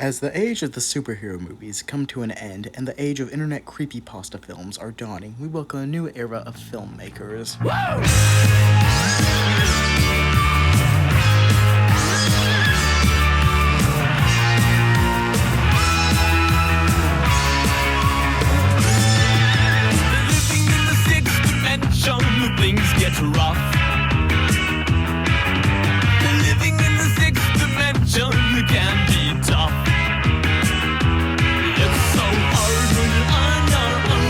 As the age of the superhero movies come to an end and the age of internet creepypasta films are dawning, we welcome a new era of filmmakers. Living in the sixth dimension, things get rough. Living in the sixth dimension can be tough. It's so hard when you're on your own.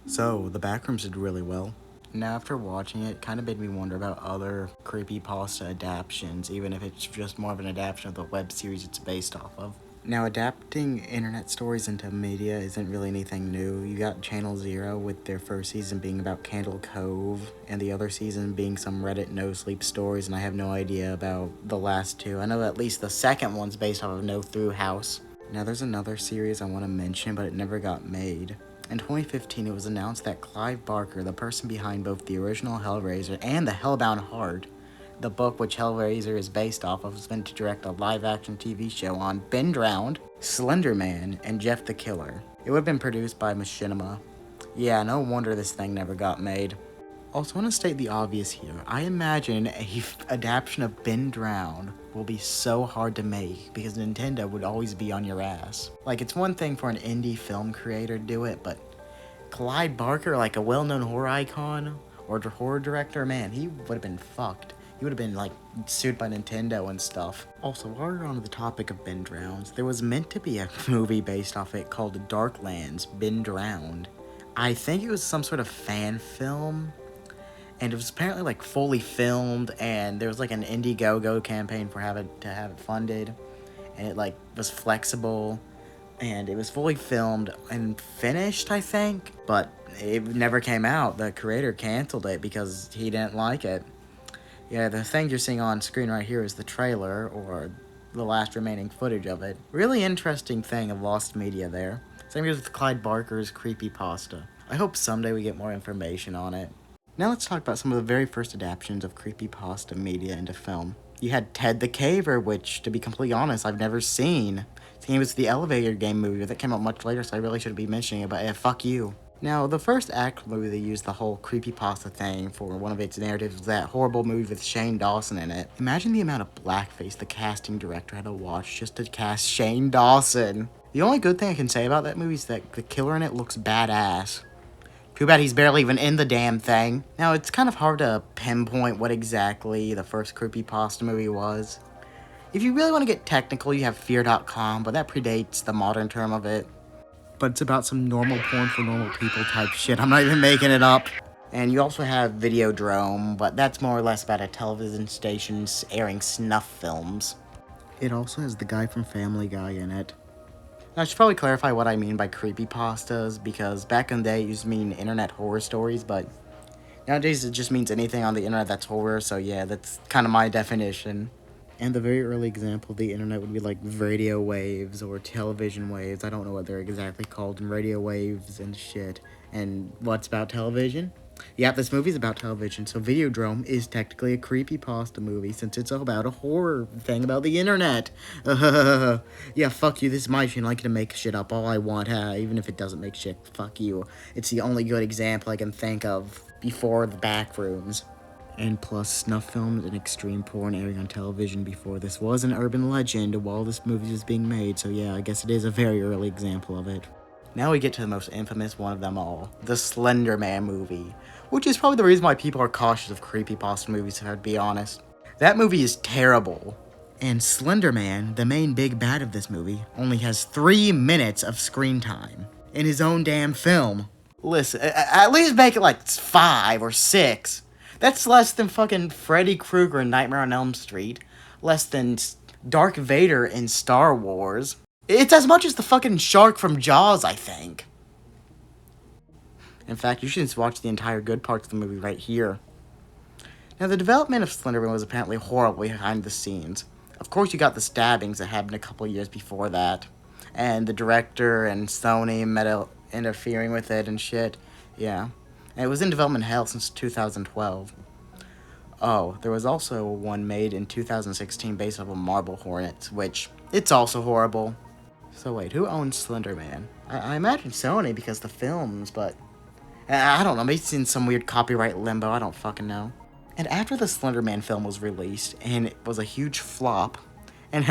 So, the Backrooms did really well. Now, after watching it, kind of made me wonder about other creepypasta adaptations, even if it's just more of an adaptation of the web series it's based off of. Now, adapting internet stories into media isn't really anything new. You got Channel Zero with their first season being about Candle Cove, and the other season being some Reddit no-sleep stories, and I have no idea about the last two. I know at least the second one's based off of No Through House. Now, there's another series I want to mention, but it never got made. In 2015, it was announced that Clive Barker, the person behind both the original Hellraiser and the Hellbound Heart, the book which Hellraiser is based off of, was meant to direct a live-action TV show on Been Drowned, Slenderman, and Jeff the Killer. It would have been produced by Machinima. Yeah, no wonder this thing never got made. Also, I want to state the obvious here. I imagine a adaptation of Been Drowned will be so hard to make because Nintendo would always be on your ass. Like, it's one thing for an indie film creator to do it, but Clyde Barker, like a well-known horror icon or horror director, man, he would have been fucked. He would have been, like, sued by Nintendo and stuff. Also, while we're on the topic of Been Drowned, there was meant to be a movie based off it called Darklands, Been Drowned. I think it was some sort of fan film, and it was apparently, like, fully filmed, and there was, like, an Indiegogo campaign to have it funded, and it, like, was flexible, and it was fully filmed and finished, I think, but it never came out. The creator canceled it because he didn't like it. Yeah, the thing you're seeing on screen right here is the trailer, or the last remaining footage of it. Really interesting thing of lost media there. Same goes with Clyde Barker's Creepypasta. I hope someday we get more information on it. Now let's talk about some of the very first adaptations of creepypasta media into film. You had Ted the Caver, which, to be completely honest, I've never seen. It was the elevator game movie that came out much later, so I really shouldn't be mentioning it, but fuck you. Now, the first actual movie that used the whole creepypasta thing for one of its narratives was that horrible movie with Shane Dawson in it. Imagine the amount of blackface the casting director had to watch just to cast Shane Dawson. The only good thing I can say about that movie is that the killer in it looks badass. Too bad he's barely even in the damn thing. Now, it's kind of hard to pinpoint what exactly the first creepypasta movie was. If you really want to get technical, you have Fear.com, but that predates the modern term of it. But it's about some normal porn for normal people type shit. I'm not even making it up. And you also have Videodrome, but that's more or less about a television station airing snuff films. It also has the guy from Family Guy in it. Now, I should probably clarify what I mean by creepypastas, because back in the day it used to mean internet horror stories, but nowadays it just means anything on the internet that's horror, so yeah, that's kind of my definition. And the very early example of the internet would be like radio waves or television waves. I don't know what they're exactly called, and radio waves and shit. And what's about television? Yeah, this movie's about television, so Videodrome is technically a creepypasta movie since it's about a horror thing about the internet. Yeah, fuck you, this is my channel, I can make shit up all I want, even if it doesn't make shit, fuck you. It's the only good example I can think of before the Backrooms. And plus, snuff films and extreme porn airing on television before this was an urban legend while this movie was being made, so yeah, I guess it is a very early example of it. Now we get to the most infamous one of them all, the Slenderman movie, which is probably the reason why people are cautious of creepypasta movies, if I'd be honest. That movie is terrible. And Slenderman, the main big bad of this movie, only has 3 minutes of screen time in his own damn film. Listen, at least make it like 5 or 6. That's less than fucking Freddy Krueger in Nightmare on Elm Street. Less than Darth Vader in Star Wars. It's as much as the fucking shark from Jaws, I think. In fact, you should just watch the entire good parts of the movie right here. Now, the development of Slenderman was apparently horrible behind the scenes. Of course, you got the stabbings that happened a couple of years before that. And the director and Sony interfering with it and shit. Yeah. And it was in development hell since 2012. Oh, there was also one made in 2016 based off of Marble Hornets, which, it's also horrible. So wait, who owns Slenderman? I imagine Sony because the films, but I don't know, maybe it's in some weird copyright limbo, I don't fucking know. And after the Slenderman film was released, and it was a huge flop, and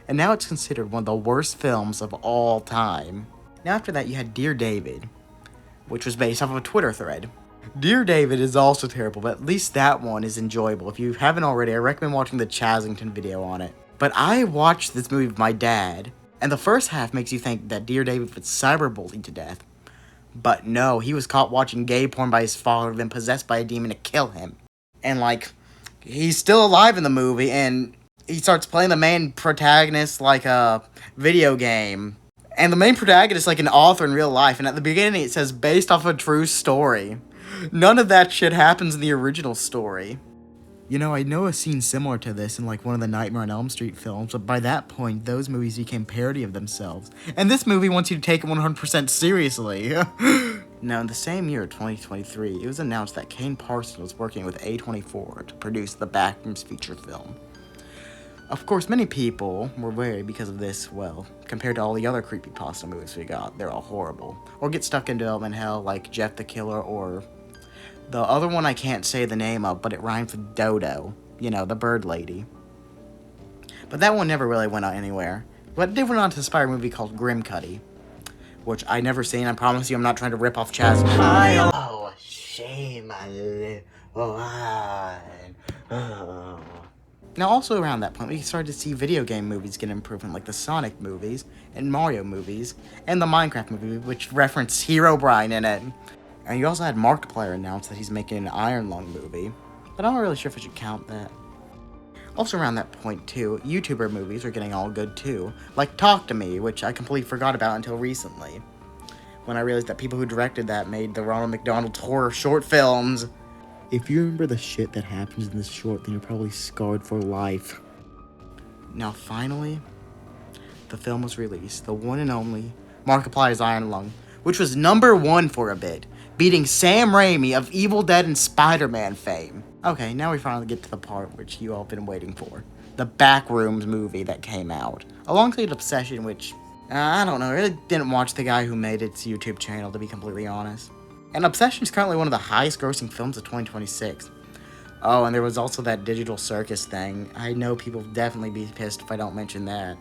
now it's considered one of the worst films of all time. Now after that, you had Dear David, which was based off of a Twitter thread. Dear David is also terrible, but at least that one is enjoyable. If you haven't already, I recommend watching the Chasington video on it. But I watched this movie with my dad, and the first half makes you think that Dear David was cyberbullied to death. But no, he was caught watching gay porn by his father, then possessed by a demon to kill him. And he's still alive in the movie, and he starts playing the main protagonist like a video game. And the main protagonist is like an author in real life, and at the beginning it says based off a true story. None of that shit happens in the original story. You know, I know a scene similar to this in like one of the Nightmare on Elm Street films, but by that point, those movies became parody of themselves. And this movie wants you to take it 100% seriously. Now, in the same year, 2023, it was announced that Kane Parsons was working with A24 to produce the Backrooms feature film. Of course, many people were wary because of this, well, compared to all the other creepypasta movies we got, they're all horrible. Or get stuck in development hell like Jeff the Killer or the other one I can't say the name of, but it rhymes with Dodo. You know, the bird lady. But that one never really went out anywhere. But it did went on to inspire a movie called Grim Cuddy, which I never seen. I promise you I'm not trying to rip off Chaz. Oh, shame my little one. Oh. Now, also around that point, we started to see video game movies get improvement, like the Sonic movies, and Mario movies, and the Minecraft movie, which referenced Herobrine in it. And you also had Markiplier announce that he's making an Iron Lung movie, but I'm not really sure if I should count that. Also around that point, too, YouTuber movies are getting all good, too, like Talk to Me, which I completely forgot about until recently, when I realized that people who directed that made the Ronald McDonald's horror short films. If you remember the shit that happens in this short, then you're probably scarred for life. Now, finally, the film was released, the one and only Markiplier's Iron Lung, which was #1 for a bit, beating Sam Raimi of Evil Dead and Spider-Man fame. Okay, now we finally get to the part which you all have been waiting for. The Backrooms movie that came out, alongside Obsession, which, I don't know, I really didn't watch the guy who made its YouTube channel, to be completely honest. And Obsession is currently one of the highest grossing films of 2026. Oh, and there was also that Digital Circus thing. I know people will definitely be pissed if I don't mention that.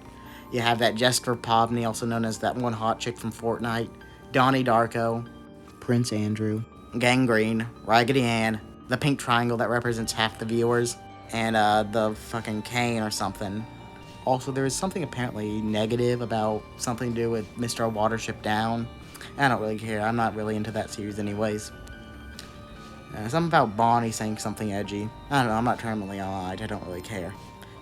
You have that Jesper Pobney, also known as that one hot chick from Fortnite, Donnie Darko, Prince Andrew, Gangrene, Raggedy Ann, the pink triangle that represents half the viewers, and the fucking cane or something. Also, there is something apparently negative about something to do with Mr. Watership Down. I don't really care. I'm not really into that series anyways. Something about Bonnie saying something edgy. I don't know. I'm not terminally allied. I don't really care.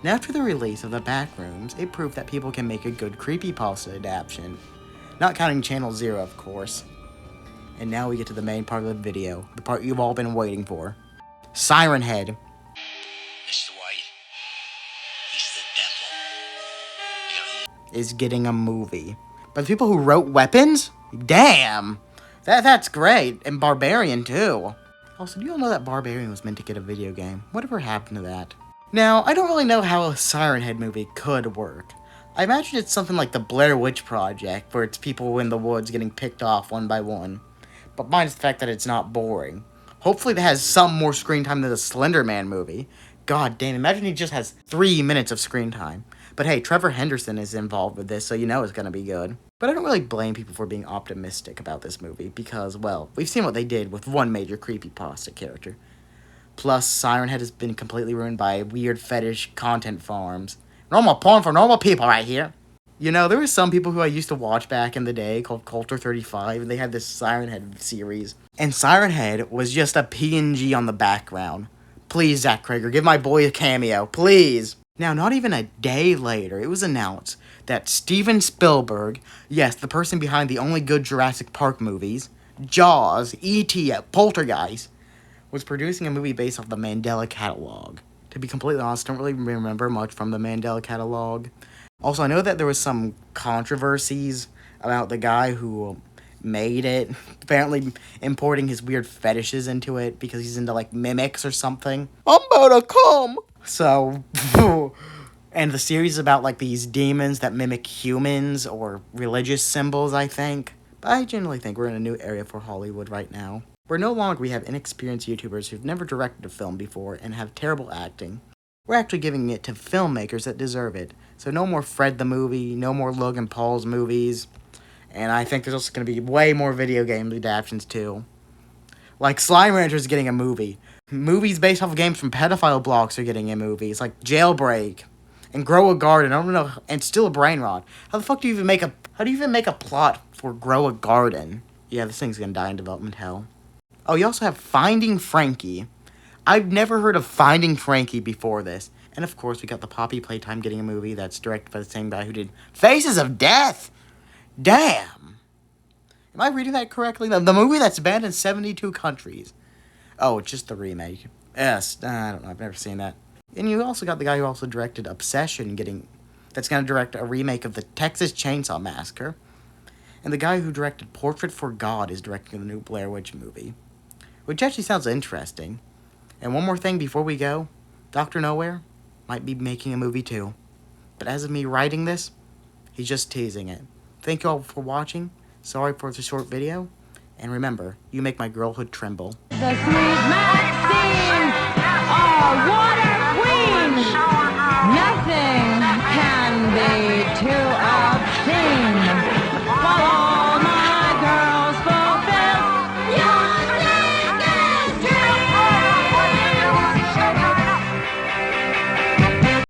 Now, after the release of the Backrooms, it proved that people can make a good creepypasta adaptation. Not counting Channel Zero, of course. And now we get to the main part of the video, the part you've all been waiting for. Siren Head. Mr. White, he's the devil. Is getting a movie. But the people who wrote Weapons? Damn! That's great. And Barbarian, too. Also, do you all know that Barbarian was meant to get a video game? Whatever happened to that? Now, I don't really know how a Siren Head movie could work. I imagine it's something like the Blair Witch Project, where it's people in the woods getting picked off one by one. But minus the fact that it's not boring. Hopefully that has some more screen time than the Slenderman movie. God damn, imagine he just has 3 minutes of screen time. But hey, Trevor Henderson is involved with this, so you know it's gonna be good. But I don't really blame people for being optimistic about this movie, because, well, we've seen what they did with one major creepypasta character. Plus, Siren Head has been completely ruined by weird fetish content farms. Normal porn for normal people right here. You know, there were some people who I used to watch back in the day called Culture 35, and they had this Siren Head series. And Siren Head was just a PNG on the background. Please, Zach Krager, give my boy a cameo, please. Now, not even a day later, it was announced that Steven Spielberg, yes, the person behind the only good Jurassic Park movies, Jaws, E.T., Poltergeist, was producing a movie based off the Mandela Catalog. To be completely honest, I don't really remember much from the Mandela Catalog. Also, I know that there was some controversies about the guy who made it. Apparently importing his weird fetishes into it because he's into, like, mimics or something. I'm about to come! So, and the series is about, like, these demons that mimic humans or religious symbols, I think. But I generally think we're in a new area for Hollywood right now. Where no longer we have inexperienced YouTubers who've never directed a film before and have terrible acting. We're actually giving it to filmmakers that deserve it. So no more Fred the movie, no more Logan Paul's movies. And I think there's also going to be way more video game adaptations too. Like Slime Rancher's getting a movie. Movies based off of games from pedophile blogs are getting a movie. It's like Jailbreak and Grow a Garden. I don't know, and Still a Brain Rot. How the fuck do you even make a plot for Grow a Garden? Yeah, this thing's gonna die in development hell. Oh, you also have Finding Frankie. I've never heard of Finding Frankie before this. And of course, we got the Poppy Playtime getting a movie that's directed by the same guy who did Faces of Death. Damn. Am I reading that correctly? The movie that's banned in 72 countries. Oh, it's just the remake. Yes, I don't know. I've never seen that. And you also got the guy who also directed Obsession that's going to direct a remake of the Texas Chainsaw Massacre. And the guy who directed Portrait for God is directing the new Blair Witch movie. Which actually sounds interesting. And one more thing before we go. Dr. Nowhere might be making a movie too. But as of me writing this, he's just teasing it. Thank you all for watching. Sorry for the short video. And remember, you make my girlhood tremble. The sweet Maxine, our water queen. Nothing can be